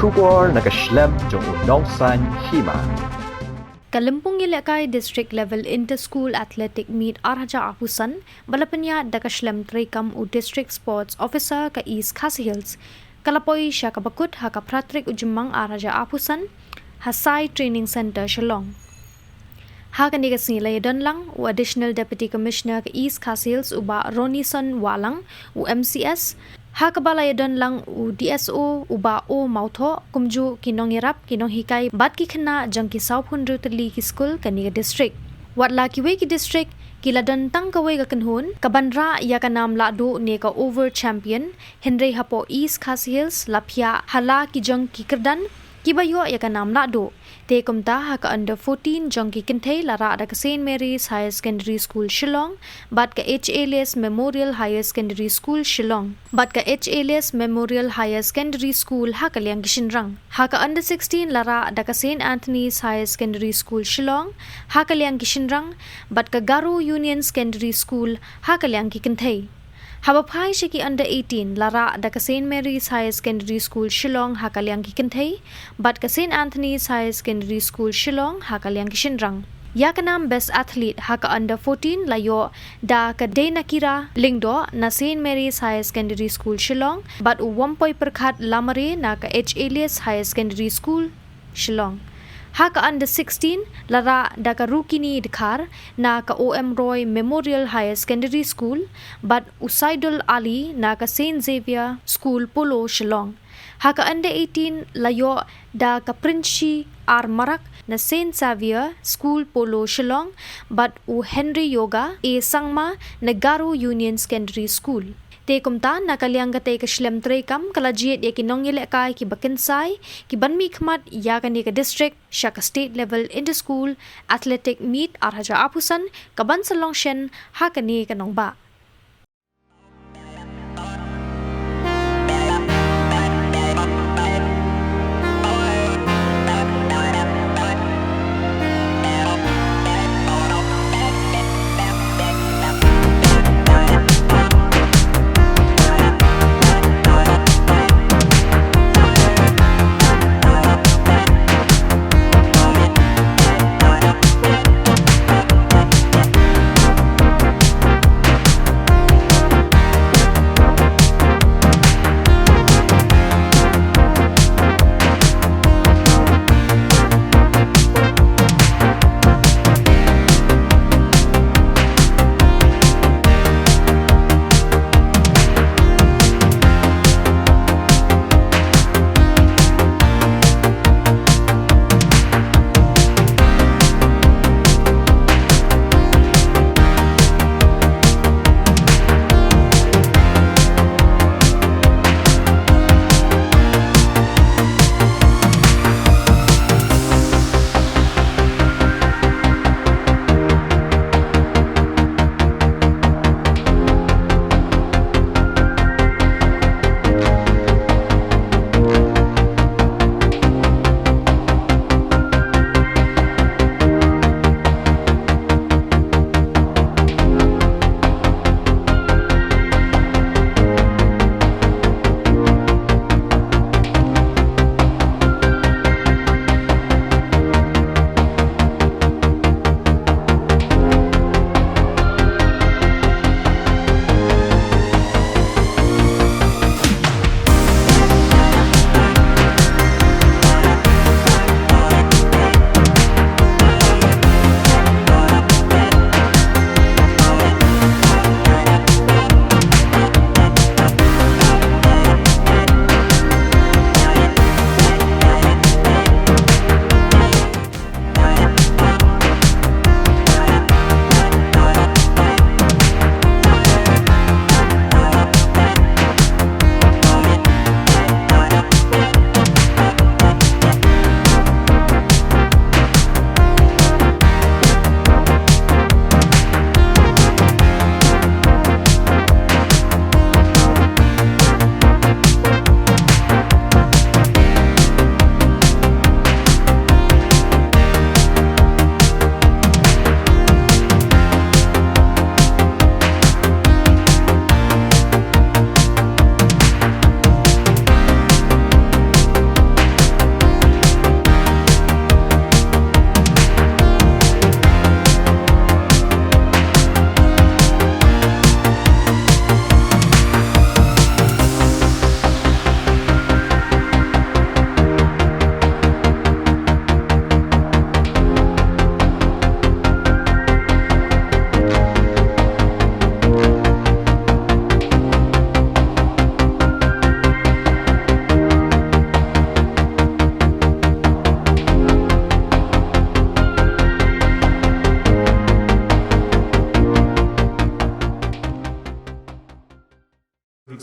Shubor nakaslem jong unongsan Hima. Kalimpong Ilekay District Level Inter-School Athletic Meet Arhaja Apusan, balapanya dakaslem trekam u District Sports Officer ka East Khasi Hills. Kalapoy siya kabakut ha kapratrik ujumang Arhaja Apusan, Hasai Training Center Shillong. Ha kaniga sinilay don lang u Additional Deputy Commissioner ka East Khasi Hills uba Ronison Walang u MCS, ha kabalay don lang u DSO uba o mautho kumju kinong irap kinong hikay bat ki khna jang ki saupun rutli ki school kaniga district watla ki we ki district kiladan tang kawai ga kanhun kabanra ya ka nam la do ne ka over champion Henry hapo East Khasi Hills lapia hala ki jang ki kerdan kibayo ya ka nam la do te kumta ha ka under 14 jang ki kinthei lara da ka St Mary's Higher Secondary School Shillong bat ka Elias Memorial Higher Secondary School Shillong bat ka Elias Memorial Higher Secondary School ha ka liang kishinrang ha ka under 16 lara da ka St Anthony's Higher Secondary School Shillong ha ka liang kishinrang bat ka Garo Union Secondary School ha ka liang ki kinthei Habapai shiki under 18 lara da ka St Mary's Higher Secondary School Shillong ha ka liang ki kinthei bat ka St Anthony's Higher Secondary School Shillong ha ka liang ki shinrang ya ka nam best athlete ha ka under 14 layo da ka Dana Kira Lingdo na St Mary's Higher Secondary School Shillong bat u 1 perkhat lamare na ka Elias Higher Secondary School Shillong ha ka under 16 lara da ka Rukini Dikhar na ka OM Roy Memorial Higher Secondary School but Usaidul Ali na ka St Xavier School Polo Shillong ha ka under 18 layo da ka Prince R Marak na St Xavier School Polo Shillong but u Henry Yoga e Sangma na Garo Union Secondary School te kumta na kalyang gatay ka shlem trekam kalajiet ya kinong Ilekay ki bakinsay ki banmi khmat ya kani ka district sya ka state level inter school athletic meet Arhaja Apusan kaban sa longshen ha kani kanong ba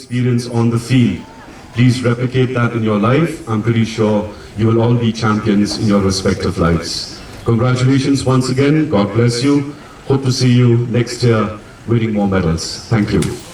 experience on the field. Please replicate that in your life. I'm pretty sure you will all be champions in your respective lives. Congratulations once again. God bless you. Hope to see you next year winning more medals. Thank you.